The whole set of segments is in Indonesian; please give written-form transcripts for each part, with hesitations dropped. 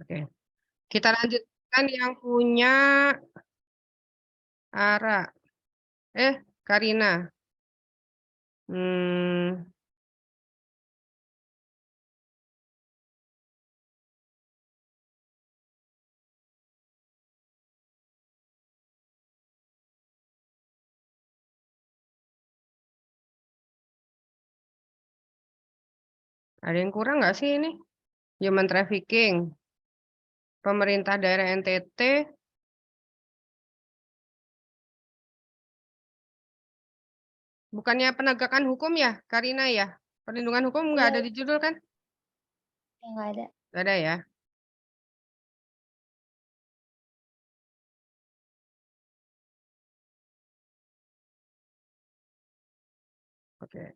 Oke. Kita lanjutkan yang punya Ara. Karina. Hmm, ada yang kurang nggak sih ini? Human trafficking. Pemerintah daerah NTT. Bukannya penegakan hukum ya, Karina ya? Perlindungan hukum nggak Iya, ada di judul kan? nggak ada. Nggak ada ya? Oke.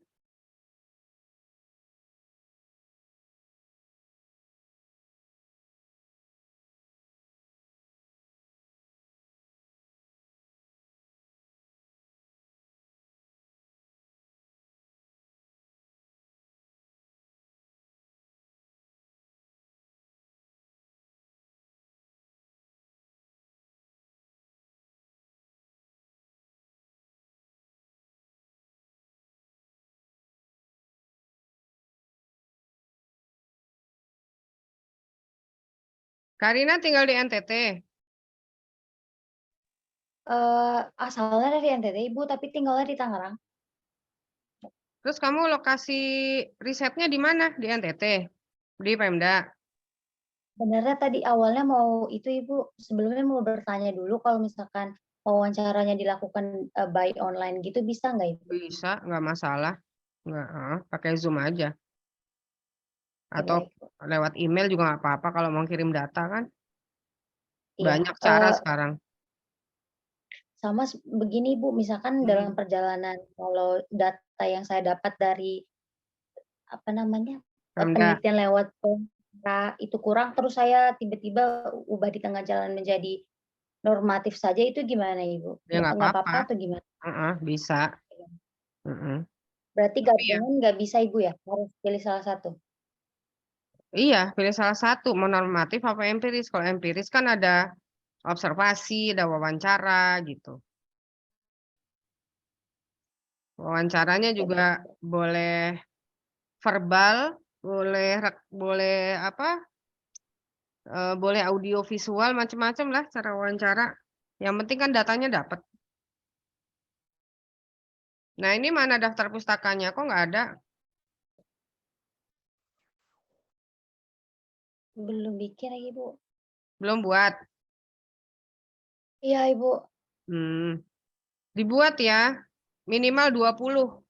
Karina tinggal di NTT. Asalnya dari NTT Ibu, tapi tinggalnya di Tangerang. Terus kamu lokasi risetnya di mana? Di NTT? Di Pemda? Sebenarnya tadi awalnya mau itu Ibu, sebelumnya mau bertanya dulu kalau misalkan wawancaranya dilakukan, by online gitu bisa nggak Ibu? Bisa, nggak masalah. Nggak, pakai Zoom aja. Oke Atau baik, Bu. lewat email juga nggak apa-apa kalau mau kirim data kan. Iya, Banyak cara sekarang. sama begini Bu, misalkan dalam Mhm. perjalanan kalau data yang saya dapat dari, apa namanya, Pemda. penelitian lewat itu kurang, terus saya tiba-tiba ubah di tengah jalan menjadi normatif saja itu gimana Ibu? Ya nggak Nggak apa-apa. apa-apa atau gimana? Bisa. Mhm. Berarti Tapi ya gabungan nggak bisa Ibu ya? Harus pilih salah satu? iya, pilih salah satu, mau normatif apa empiris. Kalau empiris kan ada observasi, ada wawancara gitu. Wawancaranya Oke juga baik. boleh verbal, boleh apa, boleh audio visual, macam-macam lah cara wawancara. Yang penting kan datanya dapat. Nah, ini mana daftar pustakanya? Kok nggak ada? Belum bikin lagi, Bu. Belum buat? Iya, Ibu. Hmm, dibuat ya, minimal 20. Oke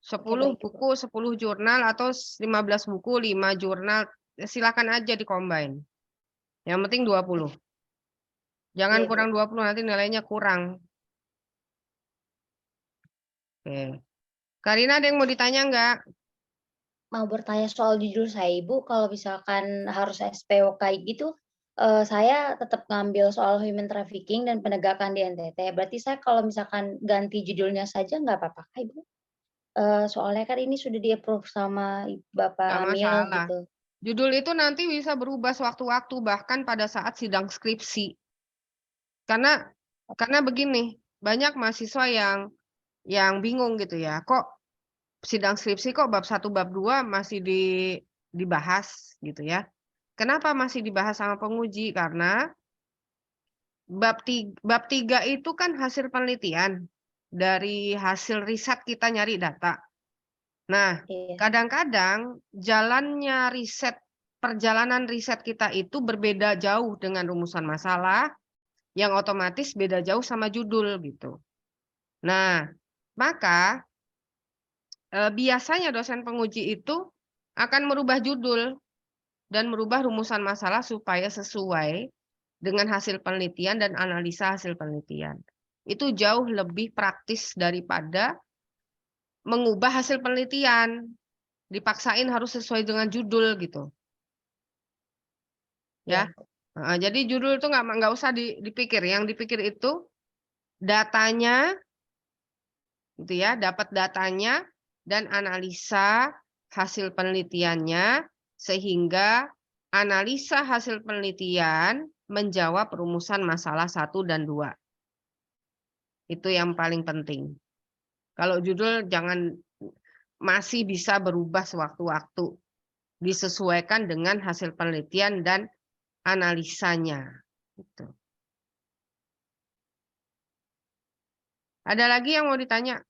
10 baik, Ibu. buku, 10 jurnal, atau 15 buku, 5 jurnal, silakan aja di-combine. Yang penting 20. Jangan Iya, kurang Ibu. 20, nanti nilainya kurang. Oke. Karina ada yang mau ditanya nggak? Mau bertanya soal judul saya, Ibu, kalau misalkan harus SPOK gitu, saya tetap ngambil soal human trafficking dan penegakan di NTT. Berarti saya kalau misalkan ganti judulnya saja nggak apa-apa kah, Ibu? Soalnya kan ini sudah di-approve sama Bapak Nggak Amil masalah. gitu. Judul itu nanti bisa berubah sewaktu-waktu, bahkan pada saat sidang skripsi. Karena begini, banyak mahasiswa yang bingung gitu ya, kok sidang skripsi kok bab 1, bab 2 masih dibahas gitu ya. Kenapa masih dibahas sama penguji? Karena bab 3 itu kan hasil penelitian, dari hasil riset kita nyari data. Nah, Iya, kadang-kadang perjalanan riset kita itu berbeda jauh dengan rumusan masalah, yang otomatis beda jauh sama judul gitu. Nah, maka, biasanya dosen penguji itu akan merubah judul dan merubah rumusan masalah supaya sesuai dengan hasil penelitian dan analisa hasil penelitian. Itu jauh lebih praktis daripada mengubah hasil penelitian, dipaksain harus sesuai dengan judul gitu, ya. iya. Heeh, jadi judul itu nggak usah dipikir, yang dipikir itu datanya gitu ya, dapat datanya dan analisa hasil penelitiannya, sehingga analisa hasil penelitian, menjawab rumusan masalah 1 dan 2. Itu yang paling penting. Kalau judul jangan masih bisa berubah sewaktu-waktu, disesuaikan dengan hasil penelitian dan analisanya, gitu. Ada lagi yang mau ditanya?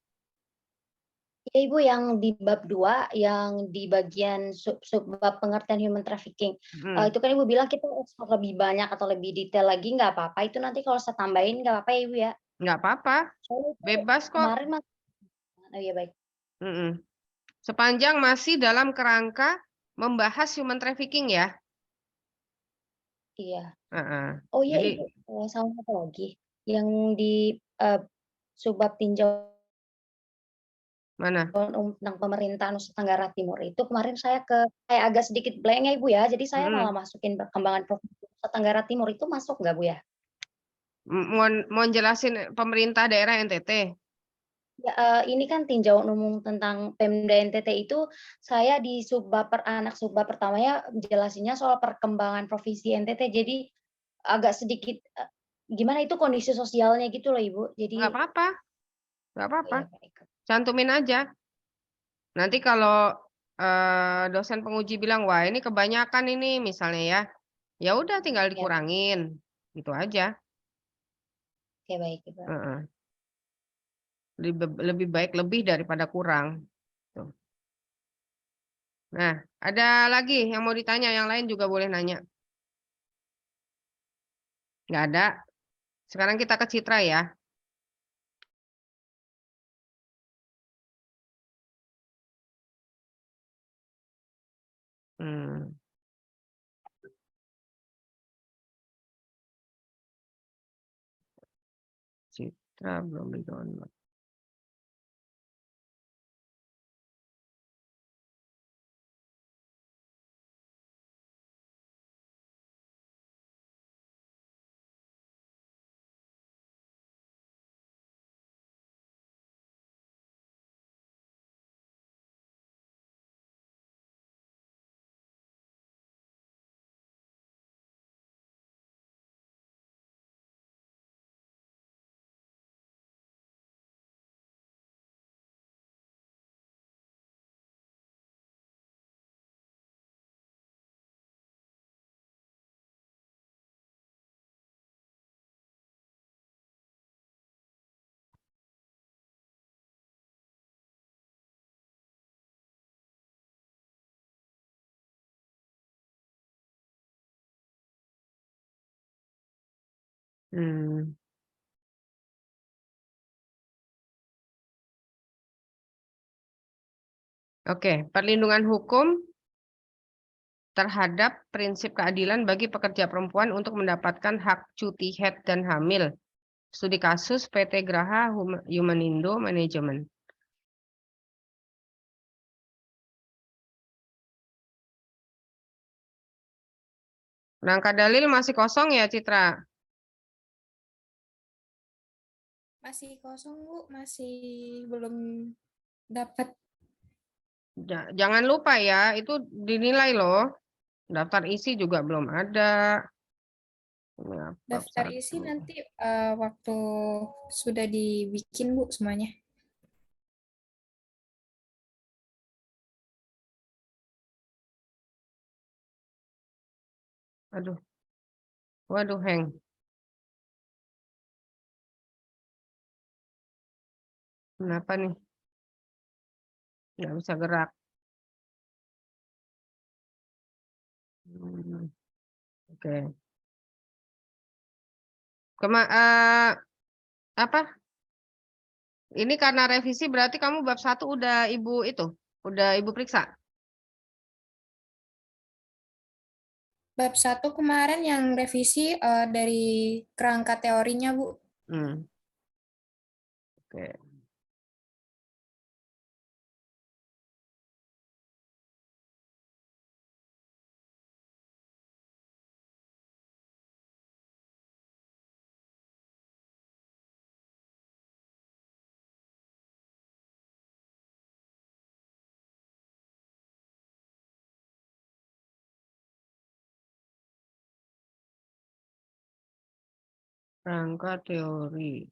Ya Ibu, yang di bab 2, yang di bagian sub-bab pengertian human trafficking, Mhm, itu kan Ibu bilang kita eksplor lebih banyak atau lebih detail lagi nggak apa-apa, itu nanti kalau saya tambahin nggak apa-apa ya Ibu ya? nggak apa-apa, Soalnya itu bebas kok, kemarin oh iya baik, mhm. Sepanjang masih dalam kerangka membahas human trafficking ya, iya. heeh. Oh iya Jadi Ibu, sama satu lagi, yang di, eee, subbab tinjauan mana? tentang pemerintahan Nusa Tenggara Timur itu kemarin saya kayak agak sedikit blank ya Ibu ya, jadi saya malah Mhm, masukin perkembangan provinsi Nusa Tenggara Timur itu masuk nggak Bu ya? mau jelasin pemerintah daerah NTT? Ya, ini kan tinjauan umum tentang Pemda NTT itu, saya di anak subbab pertamanya jelasinnya soal perkembangan provinsi NTT. Jadi agak sedikit, gimana itu kondisi sosialnya gitu loh Ibu. Jadi Nggak apa-apa, nggak oh apa-apa, ya baik. cantumin aja. Nanti kalau, dosen penguji bilang, "Wah ini kebanyakan ini," misalnya ya, ya udah tinggal Ya, dikurangin, gitu aja, oke baik Ibu. heeh. Lebih baik lebih daripada kurang, tuh. Nah, ada lagi yang mau ditanya, yang lain juga boleh nanya. Nggak ada? Sekarang kita ke Citra ya. Mmm, Citra belum di-download. Mmm, oke, perlindungan hukum terhadap prinsip keadilan bagi pekerja perempuan untuk mendapatkan hak cuti haid dan hamil. Studi kasus PT Graha Humanindo Manajemen. Rangka dalil masih kosong ya, Citra? Masih kosong, Bu, masih belum dapat Jangan lupa ya, itu dinilai loh. Daftar isi juga belum ada. Ini bab daftar isi 1. nanti waktu sudah dibikin, Bu, semuanya. Aduh, waduh hang. Kenapa nih? Nggak bisa gerak. Hmm, oke. Apa? Ini karena revisi berarti kamu bab 1 udah Ibu itu, udah Ibu periksa? Bab 1 kemarin yang revisi dari kerangka teorinya, Bu. Hmm, oke. Rangka teori.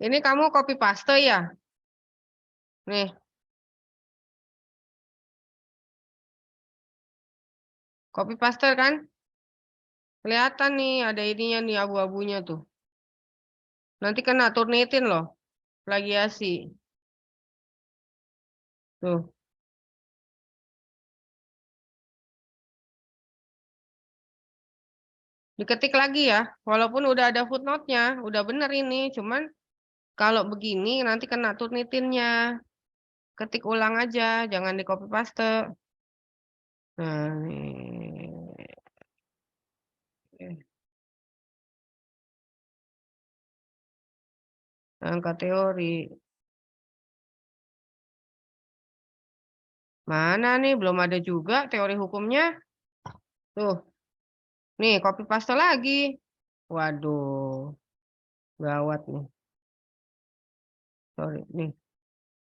Ini kamu copy paste ya? Nih. Copy paste kan? Kelihatan nih ada ininya nih abu-abunya tuh. Nanti kena Turnitin loh. Plagiasi. Tuh. Diketik lagi ya. Walaupun udah ada footnote-nya. Udah bener ini. Cuman kalau begini nanti kena Turnitinnya. Ketik ulang aja. Jangan di copy paste. Nah, nih. Angka teori. Mana nih? Belum ada juga teori hukumnya. Tuh. Nih, copy paste lagi. Waduh. Gawat nih. Sorry, nih.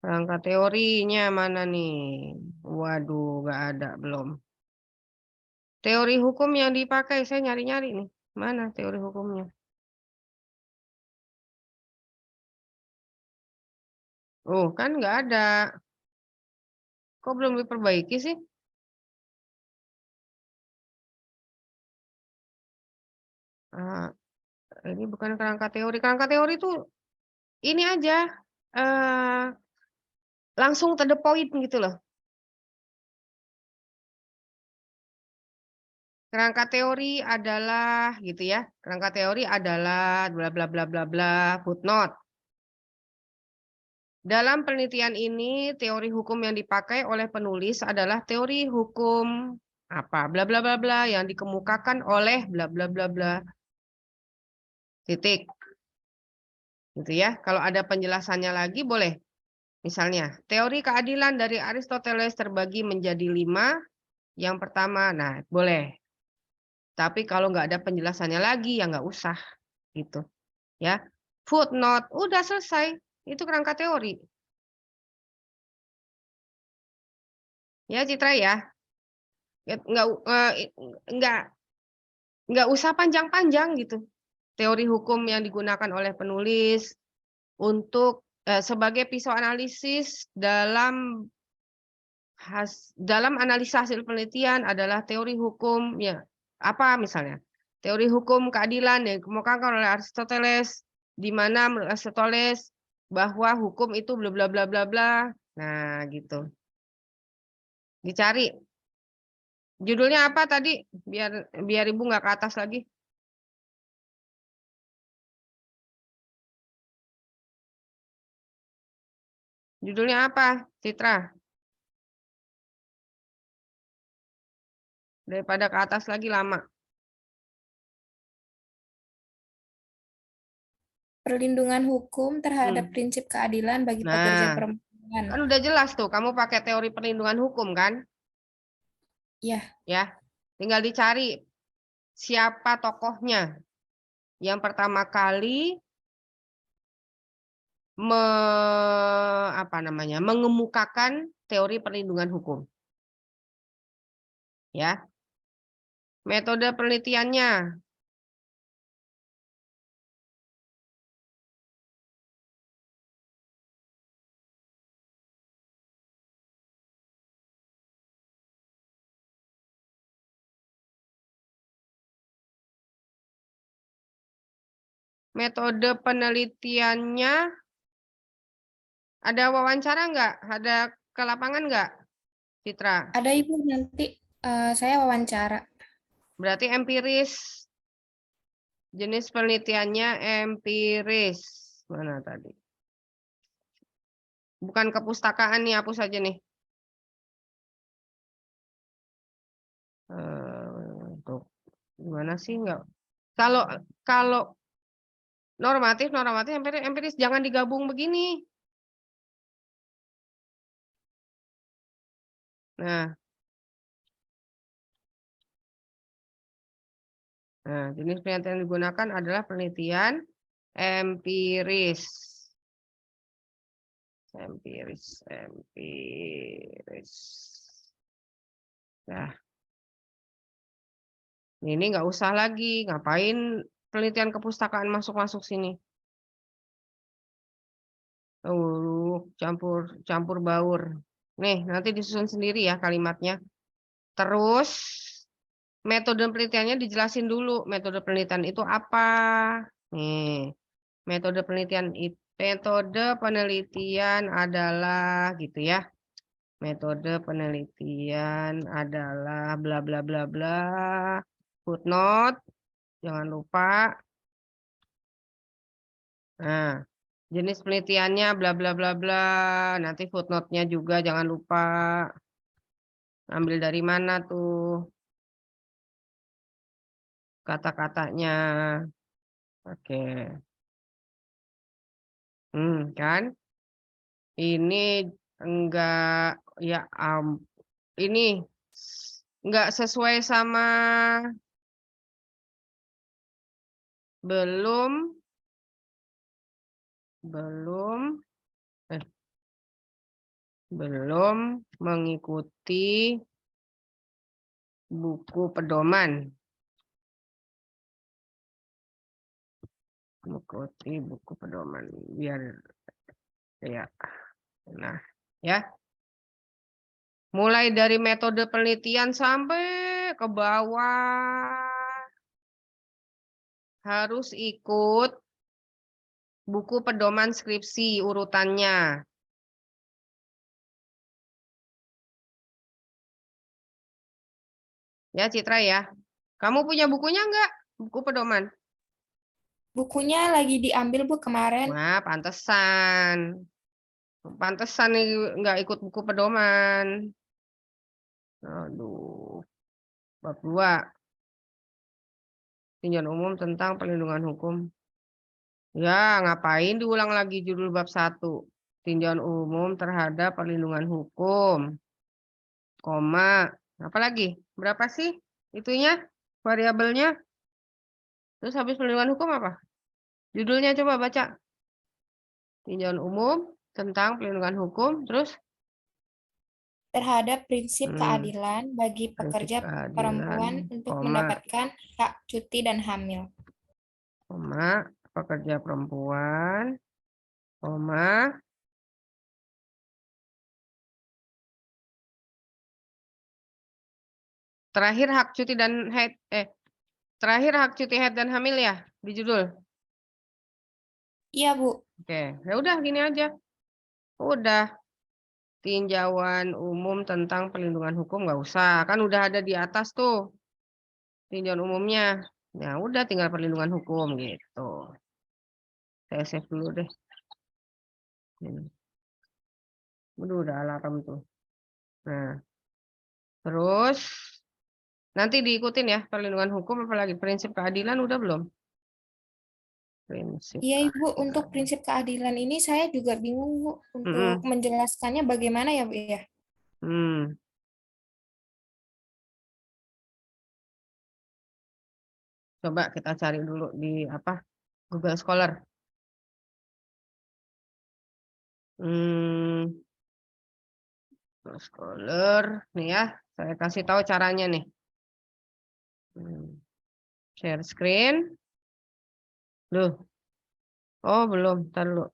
Rangka teorinya mana nih? Waduh, nggak ada belum. Teori hukum yang dipakai, saya nyari-nyari nih. Mana teori hukumnya? Oh, kan nggak ada. Kok belum diperbaiki sih? Ah, ini bukan kerangka teori. Kerangka teori itu ini aja. Langsung to the point gitu loh. Kerangka teori adalah gitu ya. Kerangka teori adalah bla bla bla bla bla footnote. Dalam penelitian ini teori hukum yang dipakai oleh penulis adalah teori hukum apa bla bla bla bla yang dikemukakan oleh bla bla bla bla. Titik. Gitu ya. Kalau ada penjelasannya lagi boleh. Misalnya, teori keadilan dari Aristoteles terbagi menjadi 5. Yang pertama, nah boleh. Tapi kalau nggak ada penjelasannya lagi, ya nggak usah. Gitu. Ya. Footnote, udah selesai. Itu kerangka teori. Ya, Citra ya. Nggak, nggak usah panjang-panjang gitu. Teori hukum yang digunakan oleh penulis untuk sebagai pisau analisis dalam analisa hasil penelitian adalah teori hukum ya apa misalnya teori hukum keadilan yang dikemukakan oleh Aristoteles di mana menurut Aristoteles bahwa hukum itu bla bla bla bla bla. Nah, gitu. Dicari judulnya apa tadi biar Ibu nggak ke atas lagi. Judulnya apa, Citra? Daripada ke atas lagi lama. Perlindungan hukum terhadap prinsip keadilan bagi pekerja Nah, perempuan. kan udah jelas tuh, kamu pakai teori perlindungan hukum kan? Ya, Ya, tinggal dicari siapa tokohnya. Yang pertama kali mengemukakan teori perlindungan hukum. Ya. Metode penelitiannya. Metode penelitiannya ada wawancara nggak? Ada ke lapangan nggak, Citra? ada Ibu nanti saya wawancara. Berarti empiris. Jenis penelitiannya empiris. Mana tadi? Bukan kepustakaan nih, hapus aja nih. Untuk gimana sih nggak? Kalau kalau normatif empiris jangan digabung begini. Nah, jenis penelitian yang digunakan adalah penelitian empiris. Empiris. Nah, ini nggak usah lagi. Ngapain penelitian kepustakaan masuk-masuk sini? Campur baur. Nih, nanti disusun sendiri ya kalimatnya. Terus metode penelitiannya dijelasin dulu. Metode penelitian itu apa? Nih, metode penelitian adalah gitu ya. Metode penelitian adalah bla bla bla bla. Footnote, jangan lupa. Nah, jenis penelitiannya bla bla bla bla. Nanti footnote-nya juga jangan lupa. Ambil dari mana tuh kata-katanya. Oke. Kan? Ini enggak ya ini enggak sesuai sama belum mengikuti buku pedoman. Mengikuti buku pedoman biar ya. Nah, ya. Mulai dari metode penelitian sampai ke bawah harus ikut buku pedoman skripsi urutannya. Ya, Citra ya. Kamu punya bukunya enggak? Buku pedoman? Bukunya lagi diambil Bu kemarin. Wah, pantesan. Pantesan nih enggak ikut buku pedoman. Aduh. Bab 2. Tinjauan umum tentang perlindungan hukum. Ya, ngapain diulang lagi judul bab 1? Tinjauan umum terhadap perlindungan hukum. Koma. Apa lagi? Berapa sih itunya? Variabelnya? Terus habis perlindungan hukum apa? Judulnya coba baca. Tinjauan umum tentang perlindungan hukum. Terus? Terhadap prinsip keadilan bagi Prinsip pekerja keadilan, perempuan untuk koma, mendapatkan hak cuti dan hamil. koma, pekerja perempuan, koma, terakhir hak cuti dan haid, terakhir hak cuti haid dan hamil ya di judul. Iya, Bu. Oke, ya udah gini aja. Udah tinjauan umum tentang perlindungan hukum nggak usah, kan udah ada di atas tuh tinjauan umumnya. Ya udah tinggal perlindungan hukum gitu. Saya save dulu deh. Udah alarm tuh. Nah, terus nanti diikutin ya perlindungan hukum apalagi prinsip keadilan udah belum? Prinsip Iya, Ibu. Untuk prinsip keadilan ini saya juga bingung, Bu. Untuk menjelaskannya bagaimana ya, Bu ya? Coba kita cari dulu di apa? Google Scholar. Google Scholar nih ya, saya kasih tahu caranya nih. Share screen. Loh. Oh, belum. Ntar dulu.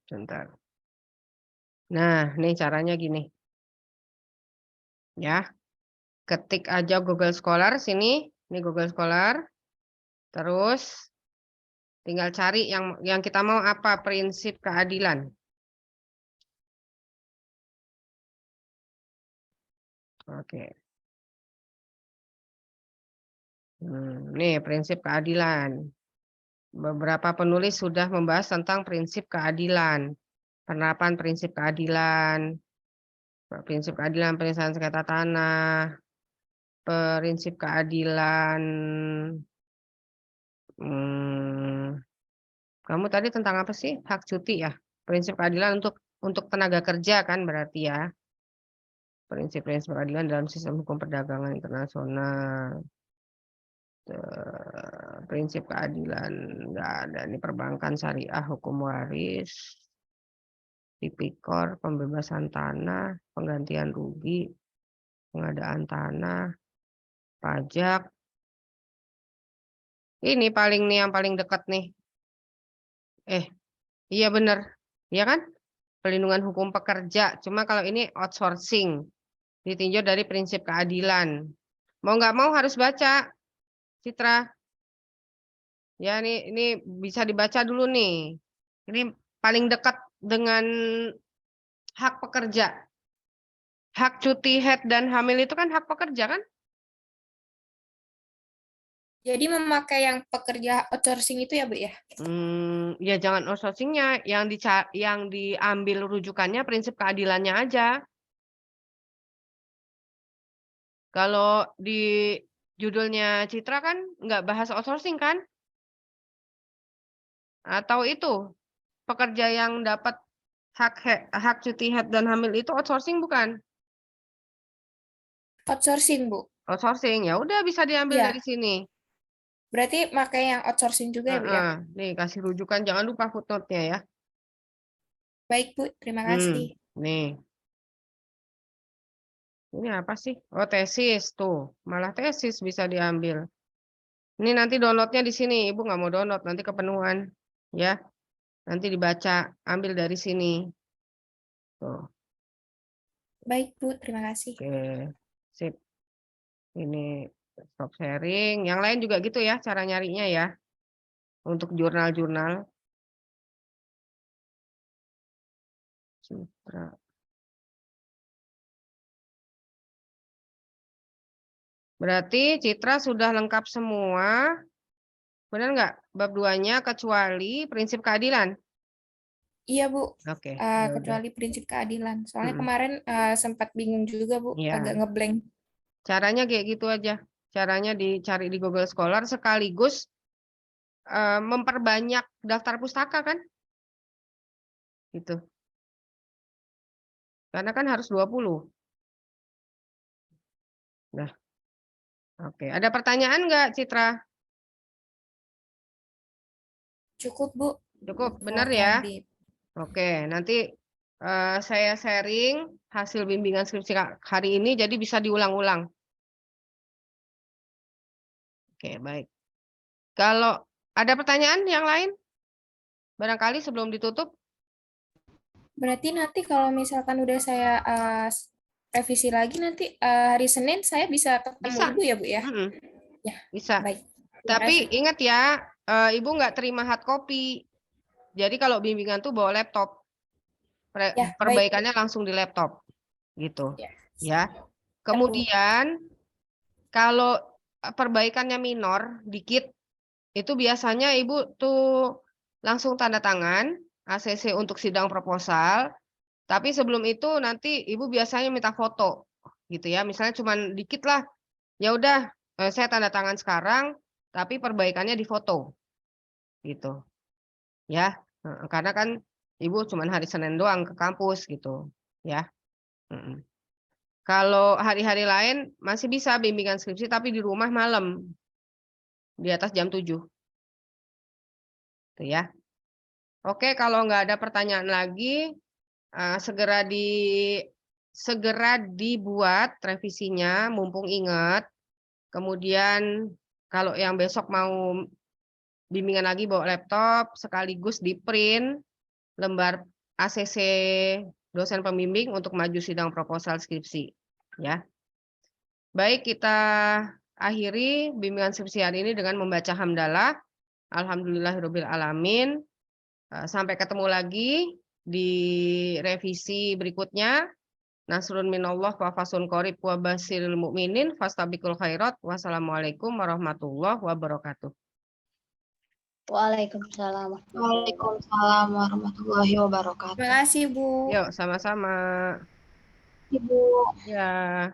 Bentar. Nah, ini caranya gini. Ya. ketik aja Google Scholar sini, ini Google Scholar. Terus tinggal cari yang kita mau apa, prinsip keadilan. Oke. Nih prinsip keadilan. Beberapa penulis sudah membahas tentang prinsip keadilan, penerapan prinsip keadilan, penyelesaian sengketa tanah, prinsip keadilan. Kamu tadi tentang apa sih? Hak cuti ya? Prinsip keadilan untuk tenaga kerja kan berarti ya? Prinsip-prinsip keadilan dalam sistem hukum perdagangan internasional. Prinsip keadilan nggak ada, ini perbankan syariah, hukum waris, tipikor, pembebasan tanah, penggantian rugi, pengadaan tanah, pajak. Ini nih yang paling dekat nih. Iya bener, iya kan? Pelindungan hukum pekerja. Cuma kalau ini outsourcing, ditinjau dari prinsip keadilan. Mau nggak mau harus baca, Citra. Ya, ini bisa dibaca dulu nih. Ini paling dekat dengan hak pekerja. Hak cuti haid dan hamil itu kan hak pekerja kan? Jadi memakai yang pekerja outsourcing itu ya, Bu ya? Ya jangan outsourcingnya, yang diambil rujukannya prinsip keadilannya aja. Kalau di judulnya Citra kan nggak bahas outsourcing kan? Atau itu pekerja yang dapat hak cuti haid dan hamil itu outsourcing bukan? Outsourcing, Bu. Outsourcing, ya udah bisa diambil Iya. dari sini. Berarti pakai yang outsourcing juga ya, Bu ya? Nih kasih rujukan, jangan lupa footnote-nya ya. Baik, Bu. Terima kasih. Nih. Ini apa sih? Oh, tesis tuh. Malah tesis bisa diambil. Ini nanti downloadnya di sini. Ibu nggak mau download, nanti kepenuhan. Ya, nanti dibaca, ambil dari sini. Tuh. Baik, Bu. Terima kasih. Oke, sip. Ini stop sharing. Yang lain juga gitu ya, cara nyarinya ya. Untuk jurnal-jurnal. Citra. Berarti Citra sudah lengkap semua. Benar nggak? Bab 2-nya kecuali prinsip keadilan. Iya, Bu. Oke. Ya udah. Kecuali prinsip keadilan. Soalnya kemarin sempat bingung juga, Bu. Iya. Agak ngeblank. Caranya kayak gitu aja. Caranya dicari di Google Scholar sekaligus memperbanyak daftar pustaka kan? Gitu. Karena kan harus 20. Nah. Oke, ada pertanyaan nggak, Citra? Cukup, Bu. Cukup, benar ya? Oke, nanti saya sharing hasil bimbingan skripsi hari ini, jadi bisa diulang-ulang. Oke, baik. Kalau ada pertanyaan yang lain? Barangkali sebelum ditutup? Berarti nanti kalau misalkan udah saya revisi lagi, nanti hari Senin saya bisa ketemu Bisa. Ibu ya, Bu ya? Ya, bisa. Baik. Tapi ingat ya, Ibu nggak terima hard copy. Jadi kalau bimbingan tuh bawa laptop. Perbaikannya langsung di laptop. Gitu. Ya. Kemudian kalau perbaikannya minor, dikit, itu biasanya Ibu tuh langsung tanda tangan ACC untuk sidang proposal. Tapi sebelum itu nanti Ibu biasanya minta foto. Gitu ya. Misalnya cuman dikit lah. Ya udah, saya tanda tangan sekarang, tapi perbaikannya di foto. Gitu. Ya. Karena kan Ibu cuma hari Senin doang ke kampus gitu. Ya. Kalau hari-hari lain masih bisa bimbingan skripsi tapi di rumah malam. Di atas jam 7. Tuh ya. Oke, kalau nggak ada pertanyaan lagi, segera dibuat revisinya mumpung ingat. Kemudian kalau yang besok mau bimbingan lagi bawa laptop, sekaligus di print lembar ACC dosen pembimbing untuk maju sidang proposal skripsi. Ya. Baik, kita akhiri bimbingan skripsi hari ini dengan membaca hamdalah. Alhamdulillahirabbil alamin. Sampai ketemu lagi di revisi berikutnya. Nasrun minallah wa fathun qarib wa basyiril mukminin fastabiqul khairat. Wassalamualaikum warahmatullahi wabarakatuh. Waalaikumsalam. Waalaikumsalam warahmatullahi wabarakatuh. Terima kasih, Bu. Yuk, sama-sama. Ibu. Ya.